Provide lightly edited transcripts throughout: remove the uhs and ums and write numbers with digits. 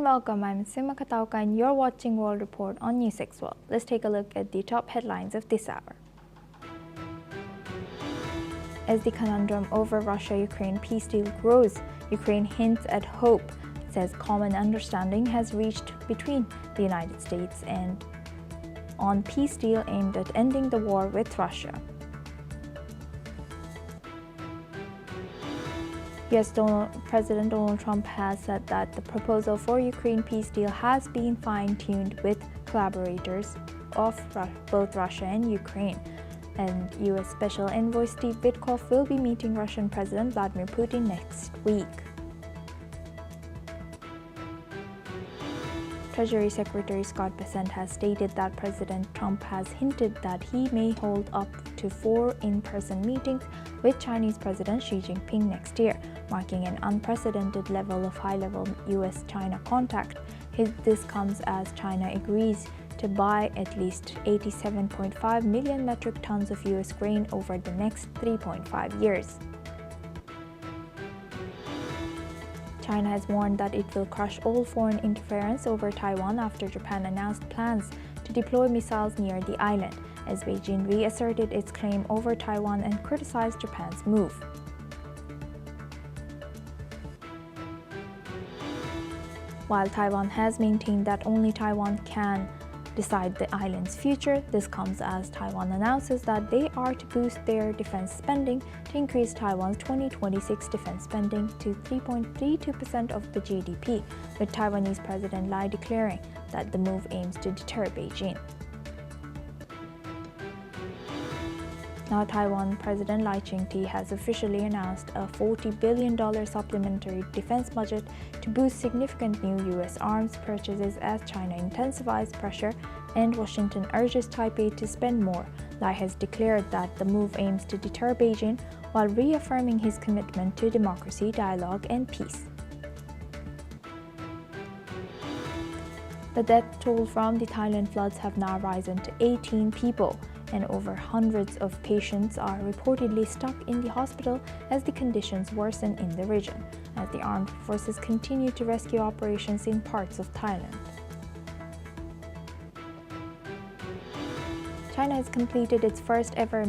welcome. I'm Sima Katauka and you're watching World Report on News 6 World. Let's take a look at the top headlines of this hour. As the conundrum over Russia-Ukraine peace deal grows, Ukraine hints at hope, says common understanding has reached between the United States and on peace deal aimed at ending the war with Russia. US President Donald Trump has said that the proposal for Ukraine peace deal has been fine-tuned with collaborators of both Russia and Ukraine. And US Special Envoy Steve Witkoff will be meeting Russian President Vladimir Putin next week. Treasury Secretary Scott Bessent has stated that President Trump has hinted that he may hold up to 4 in-person meetings with Chinese President Xi Jinping next year, marking an unprecedented level of high-level US-China contact. This comes as China agrees to buy at least 87.5 million metric tons of US grain over the next 3.5 years. China has warned that it will crush all foreign interference over Taiwan after Japan announced plans to deploy missiles near the island, as Beijing reasserted its claim over Taiwan and criticized Japan's move. While Taiwan has maintained that only Taiwan can decide the island's future, this comes as Taiwan announces that they are to boost their defense spending to increase Taiwan's 2026 defense spending to 3.32% of the GDP, with Taiwanese President Lai declaring that the move aims to deter Beijing. Now, Taiwan President Lai Ching-te has officially announced a $40 billion supplementary defense budget to boost significant new U.S. arms purchases as China intensifies pressure and Washington urges Taipei to spend more. Lai has declared that the move aims to deter Beijing while reaffirming his commitment to democracy, dialogue, and peace. The death toll from the Thailand floods have now risen to 18 people, and over hundreds of patients are reportedly stuck in the hospital as the conditions worsen in the region, as the armed forces continue to rescue operations in parts of Thailand. China has completed its first ever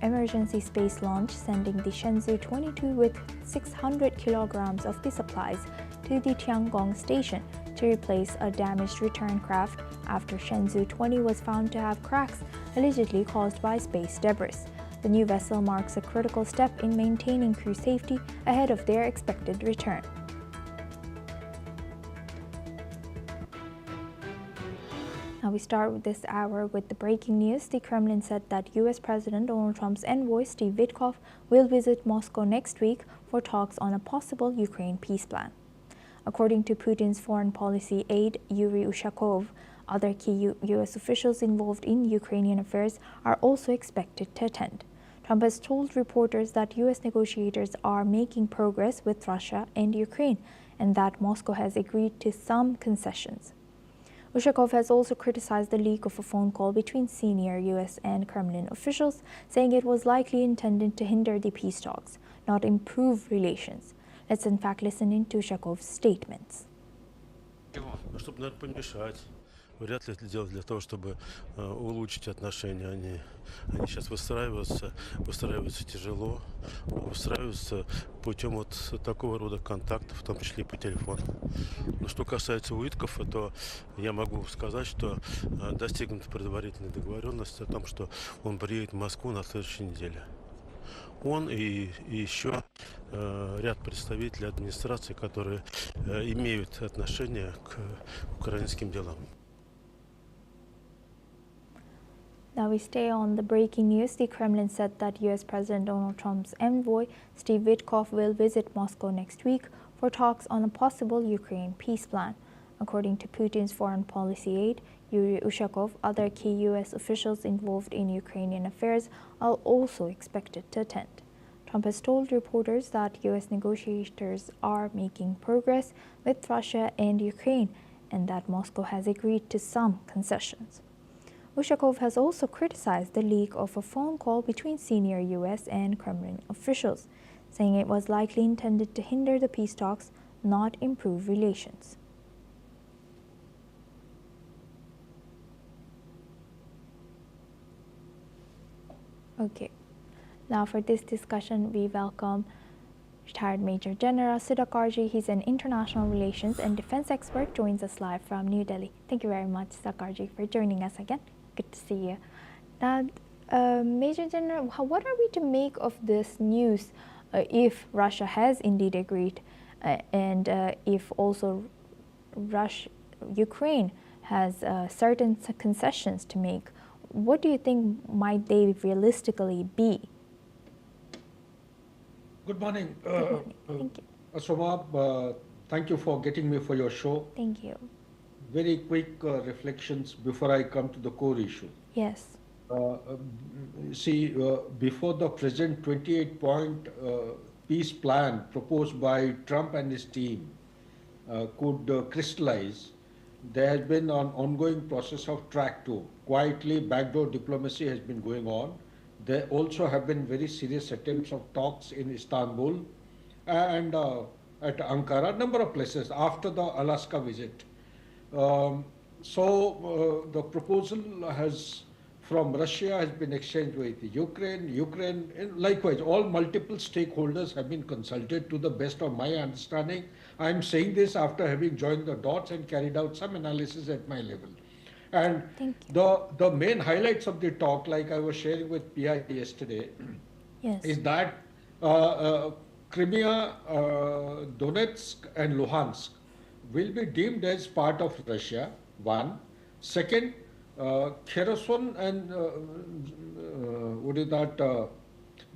emergency space launch, sending the Shenzhou 22 with 600 kilograms of the supplies to the Tiangong station to replace a damaged return craft after Shenzhou 20 was found to have cracks allegedly caused by space debris. The new vessel marks a critical step in maintaining crew safety ahead of their expected return. Now we start with this hour with the breaking news. The Kremlin said that US President Donald Trump's envoy Steve Witkoff will visit Moscow next week for talks on a possible Ukraine peace plan. According to Putin's foreign policy aide Yuri Ushakov, other key U.S. officials involved in Ukrainian affairs are also expected to attend. Trump has told reporters that U.S. negotiators are making progress with Russia and Ukraine, and that Moscow has agreed to some concessions. Ushakov has also criticized the leak of a phone call between senior U.S. and Kremlin officials, saying it was likely intended to hinder the peace talks, not improve relations. Let's in fact listen in to Ushakov's statements. Вряд ли это делать для того, чтобы улучшить отношения. Они сейчас выстраиваются тяжело, выстраиваются путем вот такого рода контактов, в том числе и по телефону. Но что касается Уиткофа, то я могу сказать, что достигнута предварительная договоренность о том, что он приедет в Москву на следующей неделе. Он и еще ряд представителей администрации, которые имеют отношение к украинским делам. Now we stay on the breaking news. The Kremlin said that U.S. President Donald Trump's envoy, Steve Witkoff, will visit Moscow next week for talks on a possible Ukraine peace plan. According to Putin's foreign policy aide, Yuri Ushakov, other key U.S. officials involved in Ukrainian affairs are also expected to attend. Trump has told reporters that U.S. negotiators are making progress with Russia and Ukraine, and that Moscow has agreed to some concessions. Ushakov has also criticized the leak of a phone call between senior U.S. and Kremlin officials, saying it was likely intended to hinder the peace talks, not improve relations. Okay. Now for this discussion, we welcome retired Major General Sudhakarji. He's an international relations and defense expert, joins us live from New Delhi. Thank you very much, Sudhakarji, for joining us again. Good to see you. Now, Major General, what are we to make of this news if Russia has indeed agreed and if also Ukraine has certain concessions to make? What do you think might they realistically be? Good morning. Good morning. Thank you. Asomab, thank you for getting me for your show. Thank you. Very quick reflections before I come to the core issue. Yes. Before the present 28-point peace plan proposed by Trump and his team could crystallize, there has been an ongoing process of track 2. Quietly, backdoor diplomacy has been going on. There also have been very serious attempts of talks in Istanbul and at Ankara, a number of places after the Alaska visit. The proposal from Russia has been exchanged with Ukraine, and likewise, all multiple stakeholders have been consulted to the best of my understanding. I am saying this after having joined the dots and carried out some analysis at my level. And the main highlights of the talk, like I was sharing with PI yesterday, yes, is that Crimea, Donetsk and Luhansk will be deemed as part of Russia, one. Second, Kherson and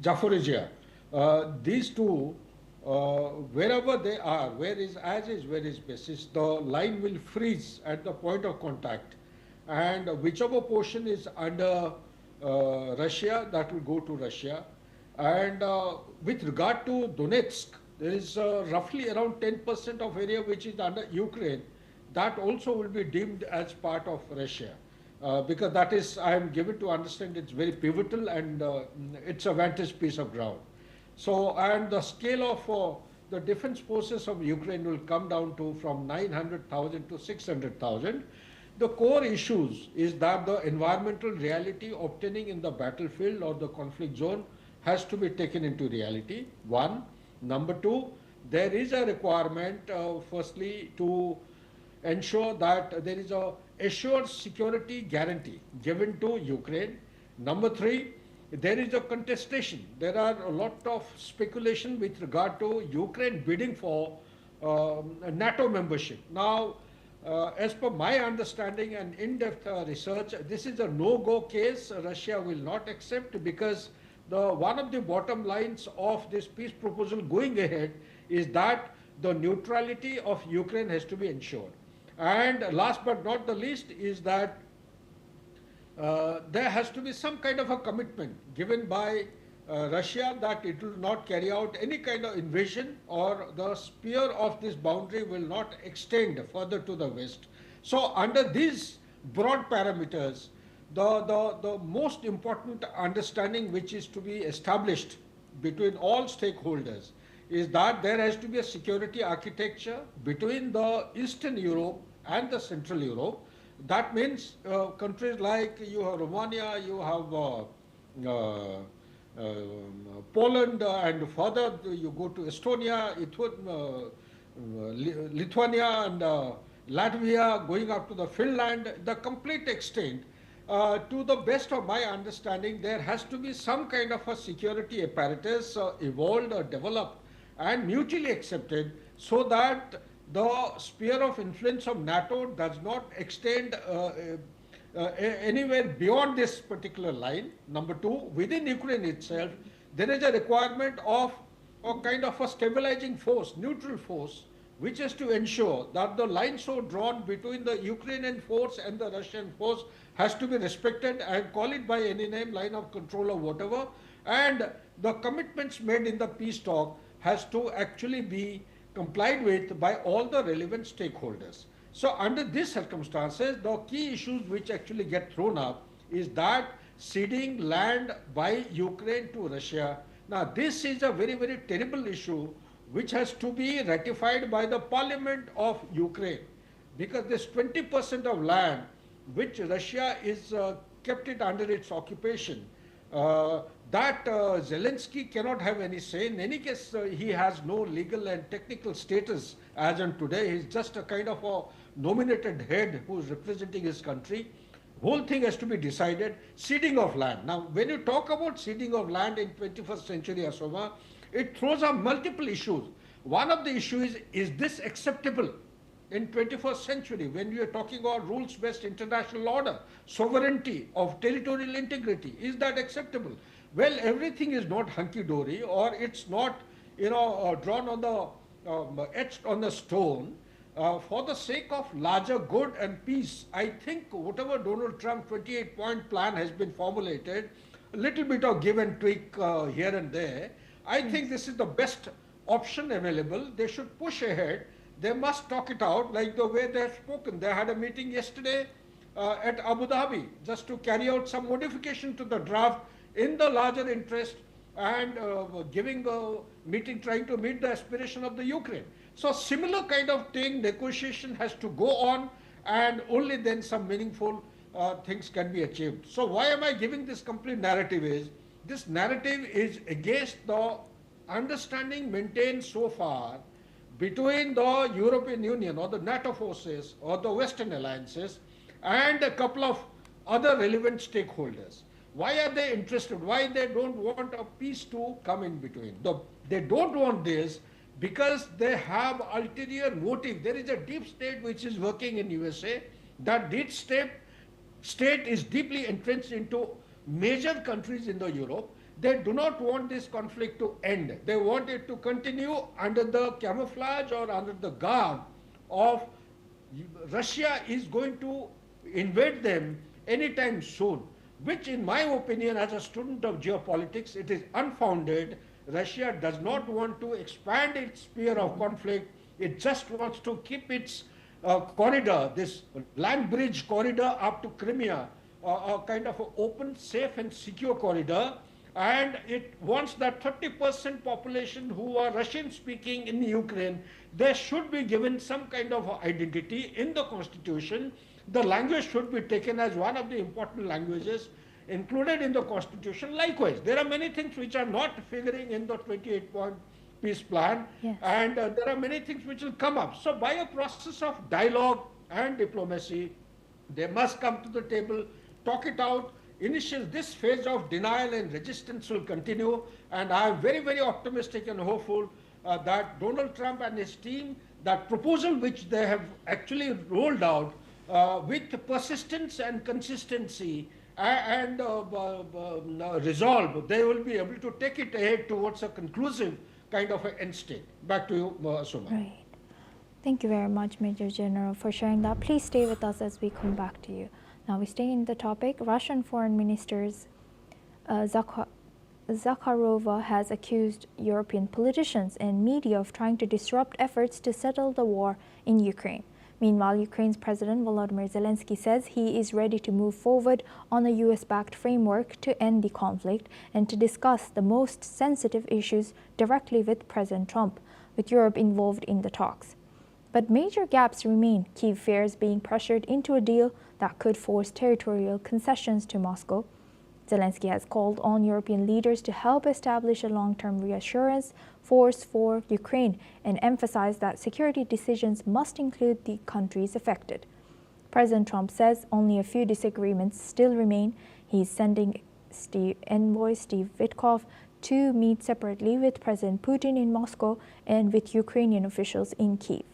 Zaporizhia, these two, wherever they are, where is basis, the line will freeze at the point of contact, and whichever portion is under Russia, that will go to Russia. And with regard to Donetsk, there is roughly around 10% of area which is under Ukraine. That also will be deemed as part of Russia. Because that is, I am given to understand, it's very pivotal and it's a vantage piece of ground. So, and the scale of the defense forces of Ukraine will come down to from 900,000 to 600,000. The core issues is that the environmental reality obtaining in the battlefield or the conflict zone has to be taken into reality, one. Number two, there is a requirement, firstly, to ensure that there is a assured security guarantee given to Ukraine. Number three, there is a contestation. There are a lot of speculation with regard to Ukraine bidding for NATO membership. Now, as per my understanding and in-depth research, this is a no-go case. Russia will not accept, because one of the bottom lines of this peace proposal going ahead is that the neutrality of Ukraine has to be ensured. And last but not the least is that there has to be some kind of a commitment given by Russia that it will not carry out any kind of invasion, or the sphere of this boundary will not extend further to the west. So under these broad parameters, the most important understanding which is to be established between all stakeholders is that there has to be a security architecture between the Eastern Europe and the Central Europe. That means countries like you have Romania, you have Poland, and further you go to Estonia, Lithuania and Latvia, going up to the Finland, the complete extent. To the best of my understanding, there has to be some kind of a security apparatus evolved or developed and mutually accepted, so that the sphere of influence of NATO does not extend anywhere beyond this particular line. Number two, within Ukraine itself, there is a requirement of a kind of a stabilizing force, neutral force, which is to ensure that the line so drawn between the Ukrainian force and the Russian force has to be respected, and call it by any name, line of control or whatever, and the commitments made in the peace talk has to actually be complied with by all the relevant stakeholders. So under these circumstances, the key issues which actually get thrown up is that ceding land by Ukraine to Russia. Now this is a very, very terrible issue which has to be ratified by the parliament of Ukraine, because this 20% of land which Russia is kept it under its occupation, that Zelensky cannot have any say. In any case, he has no legal and technical status as on today. He's just a kind of a nominated head who is representing his country. Whole thing has to be decided. Ceding of land. Now, when you talk about ceding of land in 21st century, Asoma, it throws up multiple issues. One of the issues is this acceptable in 21st century when we are talking about rules-based international order, sovereignty of territorial integrity? Is that acceptable? Well, everything is not hunky-dory, or it's not, drawn on the, etched on the stone. For the sake of larger good and peace, I think whatever Donald Trump 28-point plan has been formulated, a little bit of give and tweak here and there, I think this is the best option available. They should push ahead. They must talk it out like the way they have spoken. They had a meeting yesterday at Abu Dhabi just to carry out some modification to the draft in the larger interest and giving a meeting, trying to meet the aspiration of the Ukraine. So similar kind of thing, negotiation has to go on, and only then some meaningful things can be achieved. So why am I giving this complete narrative is, this narrative is against the understanding maintained so far between the European Union or the NATO forces or the Western alliances and a couple of other relevant stakeholders. Why are they interested? Why they don't want a peace to come in between? They don't want this because they have ulterior motive. There is a deep state which is working in USA. That deep state is deeply entrenched into major countries in the Europe. They do not want this conflict to end. They want it to continue under the camouflage or under the garb of Russia is going to invade them anytime soon, which in my opinion as a student of geopolitics, it is unfounded. Russia does not want to expand its sphere of conflict. It just wants to keep its corridor, this land bridge corridor up to Crimea, a kind of an open, safe and secure corridor. And it wants that 30% population who are Russian speaking in Ukraine, they should be given some kind of identity in the constitution. The language should be taken as one of the important languages included in the constitution. Likewise, there are many things which are not figuring in the 28-point peace plan, Yes. and there are many things which will come up. So by a process of dialogue and diplomacy, they must come to the table, talk it out. This phase of denial and resistance will continue, and I am very, very optimistic and hopeful that Donald Trump and his team, that proposal which they have actually rolled out with persistence and consistency and resolve, they will be able to take it ahead towards a conclusive kind of an end state. Back to you, Suma. Right. Thank you very much, Major General, for sharing that. Please stay with us as we come back to you. Now we stay in the topic. Russian Foreign Minister Zakharova has accused European politicians and media of trying to disrupt efforts to settle the war in Ukraine. Meanwhile, Ukraine's President Volodymyr Zelensky says he is ready to move forward on a US-backed framework to end the conflict and to discuss the most sensitive issues directly with President Trump, with Europe involved in the talks. But major gaps remain. Kyiv fears being pressured into a deal that could force territorial concessions to Moscow. Zelensky has called on European leaders to help establish a long-term reassurance force for Ukraine and emphasized that security decisions must include the countries affected. President Trump says only a few disagreements still remain. He's sending envoy Steve Witkoff to meet separately with President Putin in Moscow and with Ukrainian officials in Kyiv.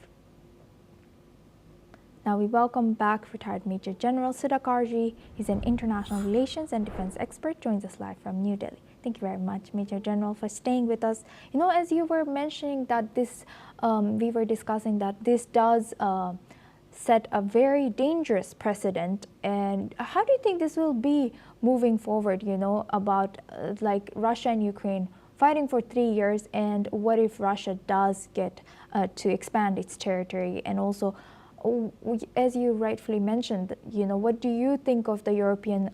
Now we welcome back retired Major General Sudhakarji. He's an international relations and defense expert, joins us live from New Delhi. Thank you very much, Major General, for staying with us. You know, as you were mentioning that this, we were discussing that this does set a very dangerous precedent. And how do you think this will be moving forward, you know, about like Russia and Ukraine fighting for 3 years, and what if Russia does get to expand its territory? And also, as you rightfully mentioned, you know, what do you think of the European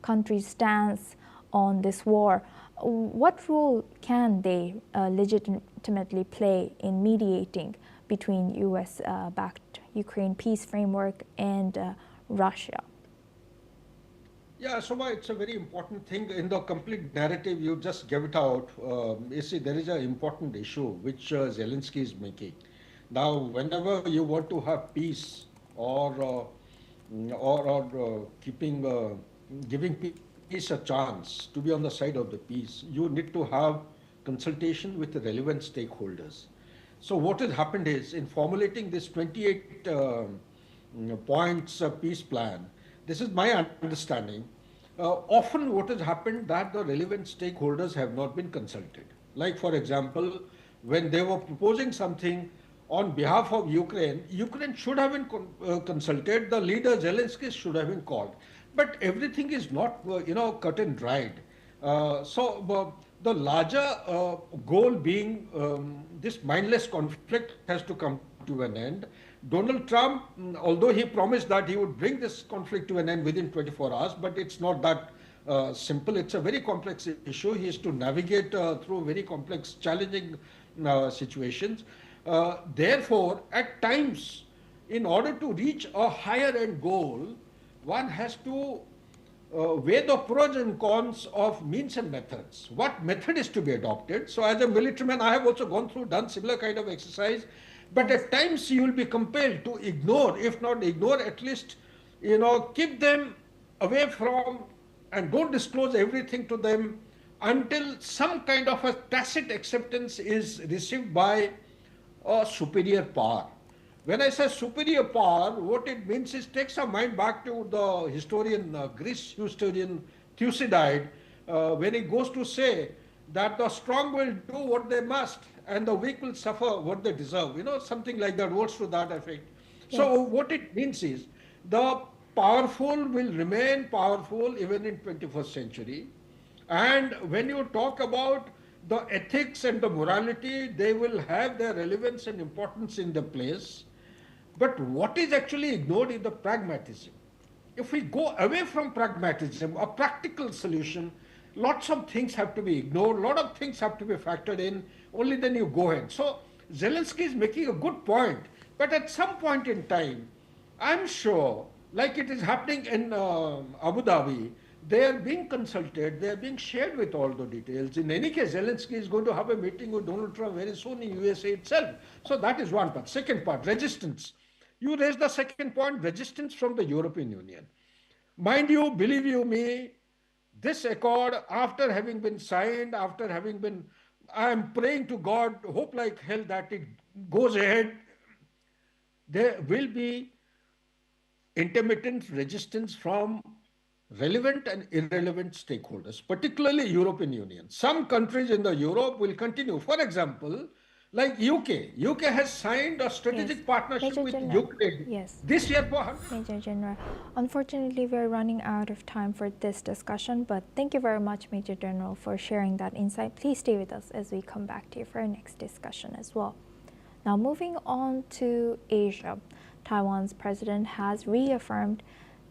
countries' stance on this war? What role can they legitimately play in mediating between US-backed Ukraine peace framework and Russia? Yeah, Shobha, it's a very important thing in the complete narrative. You just gave it out. You see, there is an important issue which Zelensky is making. Now, whenever you want to have peace or giving peace a chance to be on the side of the peace, you need to have consultation with the relevant stakeholders. So what has happened is in formulating this 28 points peace plan, this is my understanding. Often what has happened that the relevant stakeholders have not been consulted. Like for example, when they were proposing something on behalf of Ukraine, Ukraine should have been consulted. The leader Zelensky should have been called, but everything is not cut and dried. The larger goal being this mindless conflict has to come to an end. Donald Trump, although he promised that he would bring this conflict to an end within 24 hours, but it's not that simple. It's a very complex issue. He has to navigate through very complex, challenging situations. Therefore, at times, in order to reach a higher end goal, one has to weigh the pros and cons of means and methods. What method is to be adopted? So, as a military man, I have also gone through, done similar kind of exercise. But at times, you will be compelled to ignore, if not ignore, at least, keep them away from and don't disclose everything to them until some kind of a tacit acceptance is received by a superior power. When I say superior power, what it means is takes our mind back to the historian, Greek historian Thucydide, when he goes to say that the strong will do what they must and the weak will suffer what they deserve. Something like that, words to that effect. So Yes. what it means is the powerful will remain powerful even in 21st century. And when you talk about the ethics and the morality, they will have their relevance and importance in the place. But what is actually ignored is the pragmatism. If we go away from pragmatism, a practical solution, lots of things have to be ignored, a lot of things have to be factored in, only then you go ahead. So Zelensky is making a good point, but at some point in time, I'm sure, like it is happening in Abu Dhabi, they are being consulted, they are being shared with all the details. In any case, Zelensky is going to have a meeting with Donald Trump very soon in USA itself. So that is one part. Second part, resistance. You raised the second point, resistance from the European Union. Mind you, believe you me, this accord, after having been signed, after having been, I am praying to God, hope like hell that it goes ahead. There will be intermittent resistance from relevant and irrelevant stakeholders, particularly European Union. Some countries in the Europe will continue. For example, like UK. UK has signed a Yes. strategic partnership Major with General. Ukraine Yes. this year for Major General. Unfortunately, we're running out of time for this discussion, but thank you very much, Major General, for sharing that insight. Please stay with us as we come back to you for our next discussion as well. Now, moving on to Asia, Taiwan's president has reaffirmed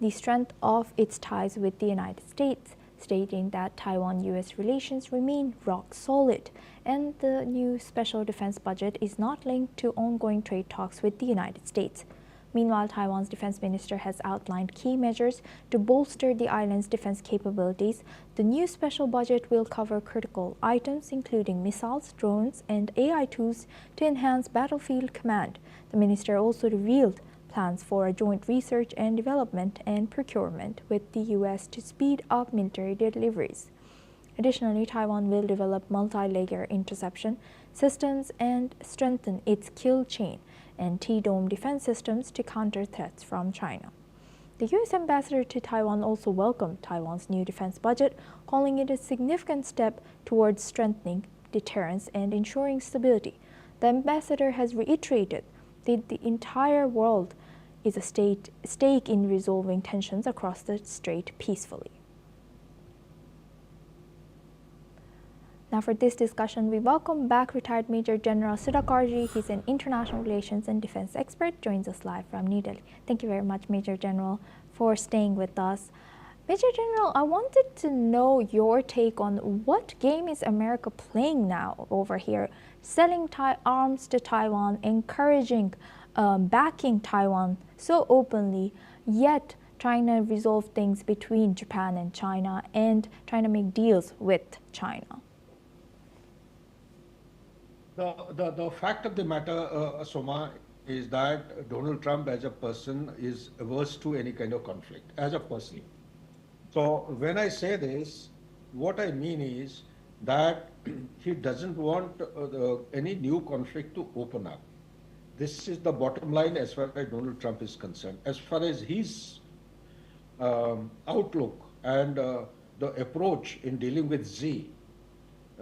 the strength of its ties with the United States, stating that Taiwan-US relations remain rock solid, and the new special defense budget is not linked to ongoing trade talks with the United States. Meanwhile, Taiwan's defense minister has outlined key measures to bolster the island's defense capabilities. The new special budget will cover critical items, including missiles, drones, and AI tools to enhance battlefield command. The minister also revealed plans for a joint research and development and procurement with the U.S. to speed up military deliveries. Additionally, Taiwan will develop multi-layer interception systems and strengthen its kill chain and T-dome defense systems to counter threats from China. The U.S. ambassador to Taiwan also welcomed Taiwan's new defense budget, calling it a significant step towards strengthening deterrence and ensuring stability. The ambassador has reiterated that the entire world is a stake in resolving tensions across the strait peacefully. Now for this discussion, we welcome back retired Major General Sudhakarji. He's an international relations and defense expert, joins us live from New Delhi. Thank you very much, Major General, for staying with us. Major General, I wanted to know your take on what game is America playing now over here, selling arms to Taiwan, encouraging, backing Taiwan so openly, yet trying to resolve things between Japan and China and trying to make deals with China? The fact of the matter, Soma, is that Donald Trump as a person is averse to any kind of conflict, as a person. So when I say this, what I mean is that he doesn't want any new conflict to open up. This is the bottom line as far as Donald Trump is concerned. As far as his outlook and the approach in dealing with Xi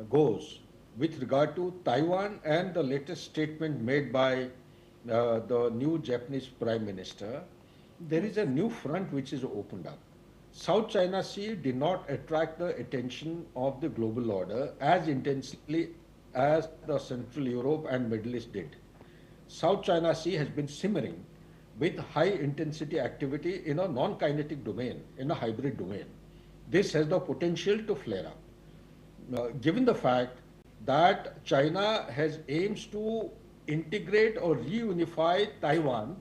goes, with regard to Taiwan and the latest statement made by the new Japanese Prime Minister, there is a new front which is opened up. South China Sea did not attract the attention of the global order as intensely as the Central Europe and Middle East did. South China Sea has been simmering with high intensity activity in a non-kinetic domain, in a hybrid domain. This has the potential to flare up. Given the fact that China has aims to integrate or reunify Taiwan,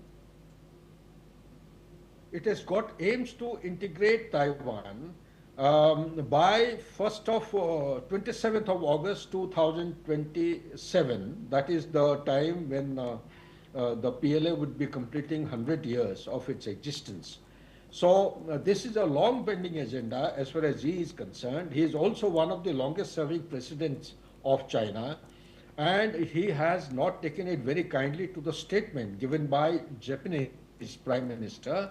it has got aims to integrate Taiwan by 27th of August 2027. That is the time when the PLA would be completing 100 years of its existence. So this is a long pending agenda as far as Xi is concerned. He is also one of the longest serving presidents of China, and he has not taken it very kindly to the statement given by Japanese Prime Minister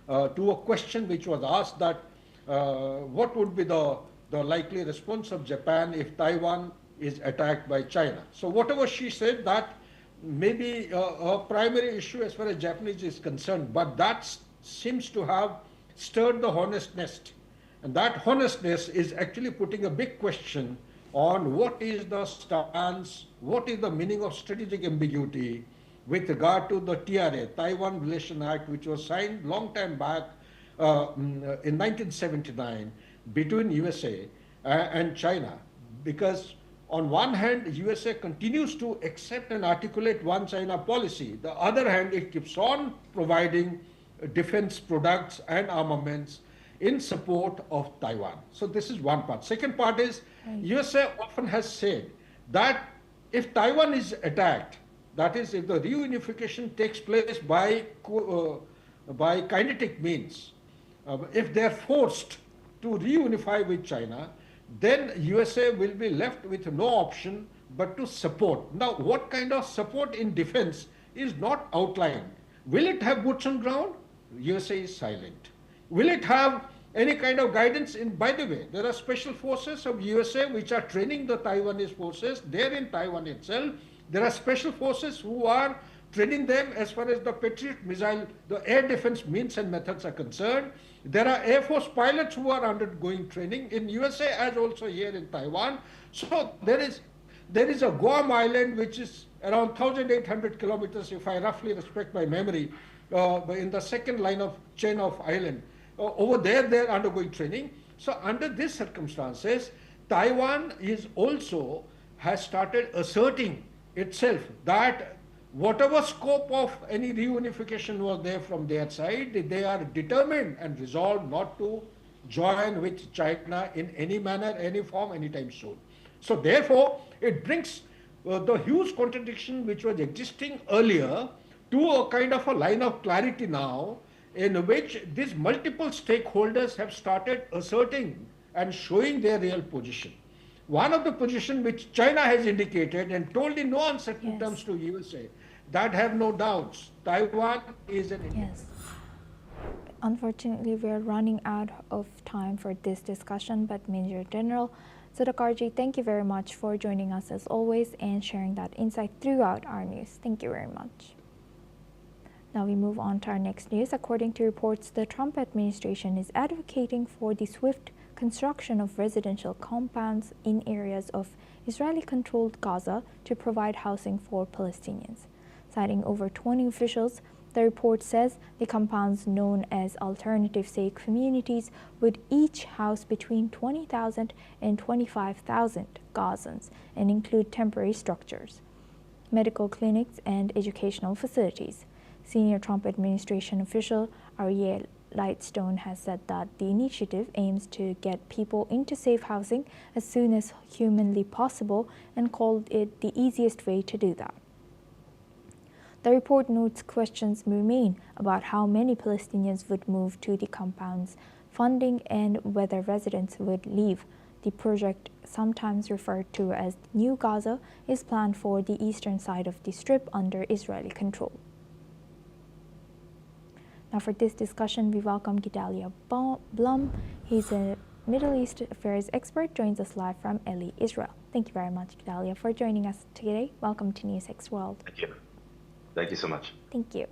to a question which was asked that what would be the likely response of Japan if Taiwan is attacked by China. So whatever she said, that may be a primary issue as far as Japanese is concerned, but that seems to have stirred the hornet's nest. And that hornet's nest is actually putting a big question on what is the stance, what is the meaning of strategic ambiguity with regard to the TRA, Taiwan Relation Act, which was signed long time back in 1979 between USA and China. Because on one hand, USA continues to accept and articulate one China policy. The other hand, it keeps on providing defense products and armaments in support of Taiwan. So this is one part. Second part is, USA often has said that if Taiwan is attacked, that is, if the reunification takes place by kinetic means, if they are forced to reunify with China, then USA will be left with no option but to support. Now, what kind of support in defense is not outlined? Will it have boots on ground? USA is silent. Will it have any kind of guidance? By the way, there are special forces of USA which are training the Taiwanese forces there in Taiwan itself. There are special forces who are training them as far as the Patriot missile, the air defense means and methods are concerned. There are Air Force pilots who are undergoing training in USA as also here in Taiwan. So there is a Guam Island which is around 1,800 kilometers, if I roughly respect my memory, in the second line of chain of island. Over there, they are undergoing training. So under these circumstances, Taiwan has started asserting itself that whatever scope of any reunification was there from their side, they are determined and resolved not to join with China in any manner, any form, anytime soon. So therefore, it brings the huge contradiction which was existing earlier to a kind of a line of clarity now, in which these multiple stakeholders have started asserting and showing their real position. One of the position which China has indicated and told in no uncertain terms to USA, that have no doubts, Taiwan is an Indian. Yes. Unfortunately, we are running out of time for this discussion, but Major General Sudhakarji, thank you very much for joining us as always and sharing that insight throughout our news. Thank you very much. Now we move on to our next news. According to reports, the Trump administration is advocating for the swift construction of residential compounds in areas of Israeli-controlled Gaza to provide housing for Palestinians. Citing over 20 officials, the report says the compounds known as alternative safe communities would each house between 20,000 and 25,000 Gazans and include temporary structures, medical clinics, and educational facilities. Senior Trump administration official Ariel Lightstone has said that the initiative aims to get people into safe housing as soon as humanly possible and called it the easiest way to do that. The report notes questions remain about how many Palestinians would move to the compounds, funding, and whether residents would leave. The project, sometimes referred to as New Gaza, is planned for the eastern side of the Strip under Israeli control. Now for this discussion, we welcome Gedalia Blum. He's a Middle East affairs expert, joins us live from Eli, Israel. Thank you very much, Gedalia, for joining us today. Welcome to News 6 World. Thank you. Thank you so much. Thank you.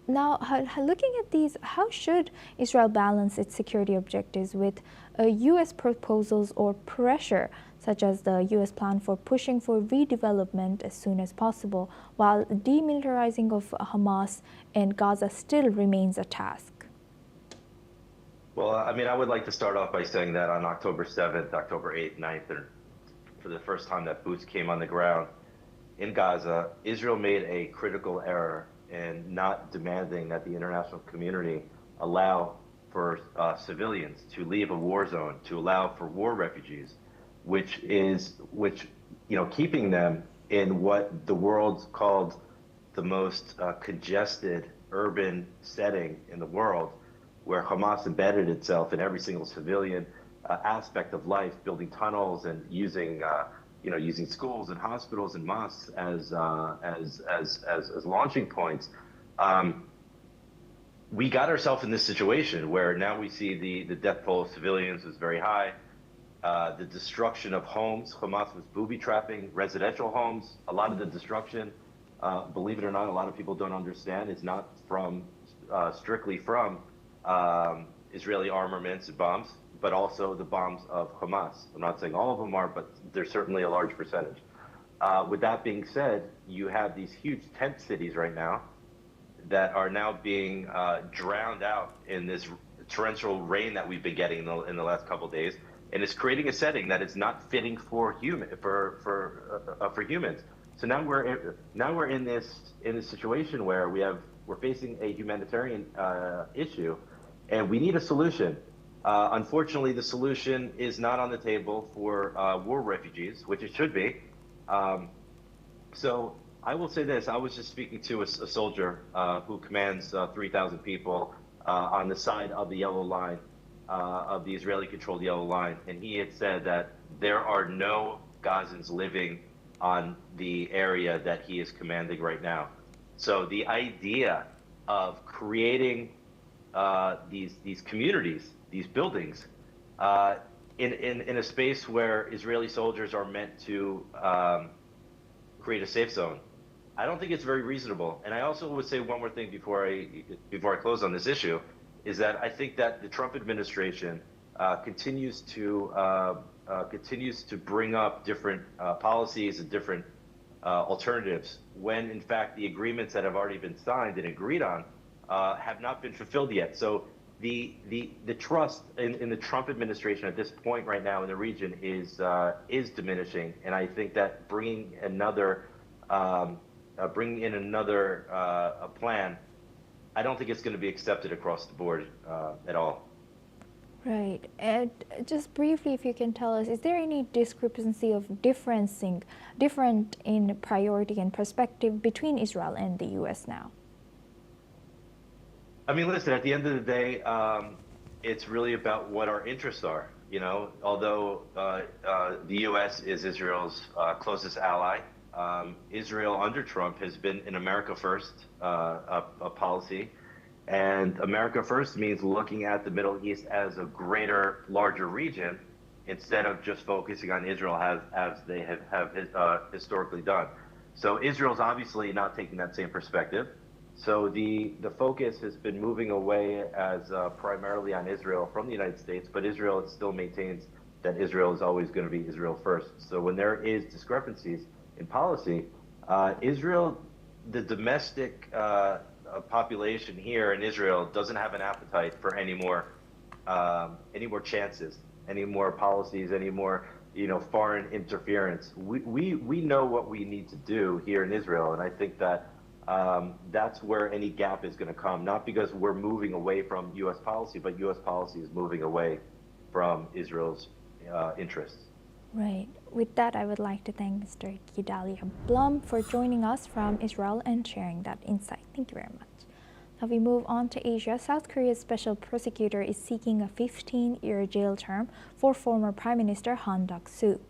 Now, looking at these, how should Israel balance its security objectives with U.S. proposals or pressure, such as the U.S. plan for pushing for redevelopment as soon as possible, while demilitarizing of Hamas and Gaza still remains a task? Well, I mean, I would like to start off by saying that on October 7th, October 8th, 9th, for the first time that boots came on the ground in Gaza, Israel made a critical error in not demanding that the international community allow for civilians to leave a war zone, to allow for war refugees, which keeping them in what the world called the most congested urban setting in the world, where Hamas embedded itself in every single civilian aspect of life, building tunnels and using schools and hospitals and mosques as launching points. We got ourselves in this situation where now we see the death toll of civilians is very high. The destruction of homes, Hamas was booby trapping residential homes. A lot of the destruction, believe it or not, a lot of people don't understand, is not from strictly from Israeli armaments and bombs, but also the bombs of Hamas. I'm not saying all of them are, but there's certainly a large percentage. With that being said, you have these huge tent cities right now that are now being drowned out in this torrential rain that we've been getting in the last couple of days, and it's creating a setting that is not fitting for humans. So now we're in this situation where we're facing a humanitarian issue, and we need a solution. Unfortunately, the solution is not on the table for war refugees, which it should be. So I will say this: I was just speaking to a soldier who commands 3,000 people on the side of the yellow line, of the Israeli-controlled yellow line, and he had said that there are no Gazans living on the area that he is commanding right now. So the idea of creating these communities, these buildings, in a space where Israeli soldiers are meant to create a safe zone, I don't think it's very reasonable. And I also would say one more thing before I close on this issue, is that I think that the Trump administration continues to bring up different policies and different alternatives when, in fact, the agreements that have already been signed and agreed on have not been fulfilled yet. So the trust in the Trump administration at this point right now in the region is diminishing, and I think that bringing in another plan, I don't think it's going to be accepted across the board at all. Right. And just briefly, if you can tell us, is there any discrepancy of different in priority and perspective between Israel and the U.S. now? I mean, listen, at the end of the day, it's really about what our interests are. You know, although the U.S. is Israel's closest ally, Israel under Trump has been an America First a policy. And America First means looking at the Middle East as a greater, larger region instead of just focusing on Israel as they have historically done. So Israel's obviously not taking that same perspective. So the focus has been moving away as primarily on Israel from the United States, but Israel still maintains that Israel is always going to be Israel first. So when there is discrepancies in policy, Israel, the domestic population here in Israel doesn't have an appetite for any more chances, any more policies, any more foreign interference. We know what we need to do here in Israel, and I think that that's where any gap is going to come, not because we're moving away from U.S. policy, but U.S. policy is moving away from Israel's interests. Right. With that, I would like to thank Mr. Gedalia Blum for joining us from Israel and sharing that insight. Thank you very much. Now we move on to Asia. South Korea's special prosecutor is seeking a 15-year jail term for former Prime Minister Han Duck-soo.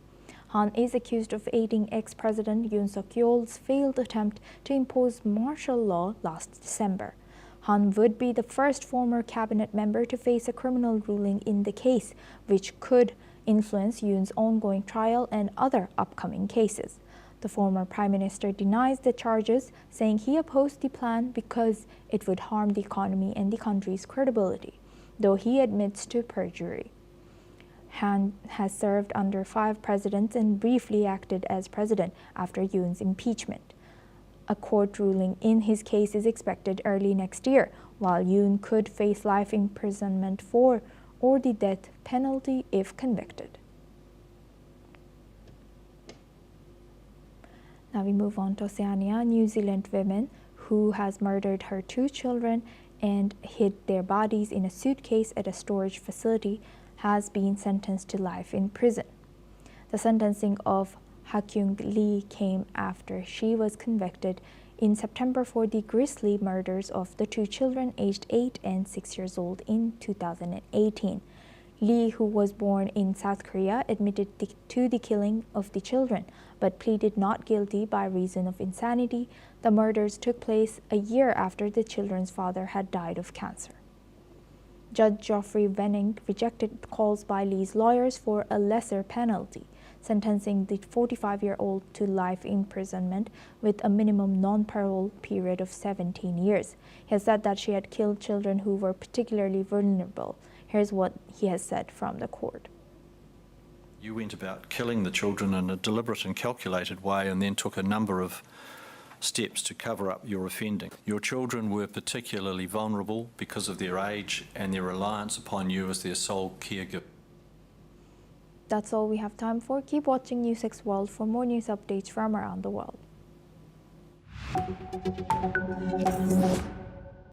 Han is accused of aiding ex-President Yoon Suk-yeol's failed attempt to impose martial law last December. Han would be the first former cabinet member to face a criminal ruling in the case, which could influence Yoon's ongoing trial and other upcoming cases. The former prime minister denies the charges, saying he opposed the plan because it would harm the economy and the country's credibility, though he admits to perjury. Han has served under 5 presidents and briefly acted as president after Yoon's impeachment. A court ruling in his case is expected early next year, while Yoon could face life imprisonment or the death penalty if convicted. Now we move on to Oceania. New Zealand woman who has murdered her 2 children and hid their bodies in a suitcase at a storage facility has been sentenced to life in prison. The sentencing of Ha-kyung Lee came after she was convicted in September for the grisly murders of the 2 children aged 8 and 6 years old in 2018. Lee, who was born in South Korea, admitted to the killing of the children, but pleaded not guilty by reason of insanity. The murders took place a year after the children's father had died of cancer. Judge Geoffrey Wenning rejected calls by Lee's lawyers for a lesser penalty, sentencing the 45-year-old to life imprisonment with a minimum non-parole period of 17 years. He has said that she had killed children who were particularly vulnerable. Here's what he has said from the court. You went about killing the children in a deliberate and calculated way and then took a number of steps to cover up your offending. Your children were particularly vulnerable because of their age and their reliance upon you as their sole caregiver. That's all we have time for. Keep watching News 6 World for more news updates from around the world.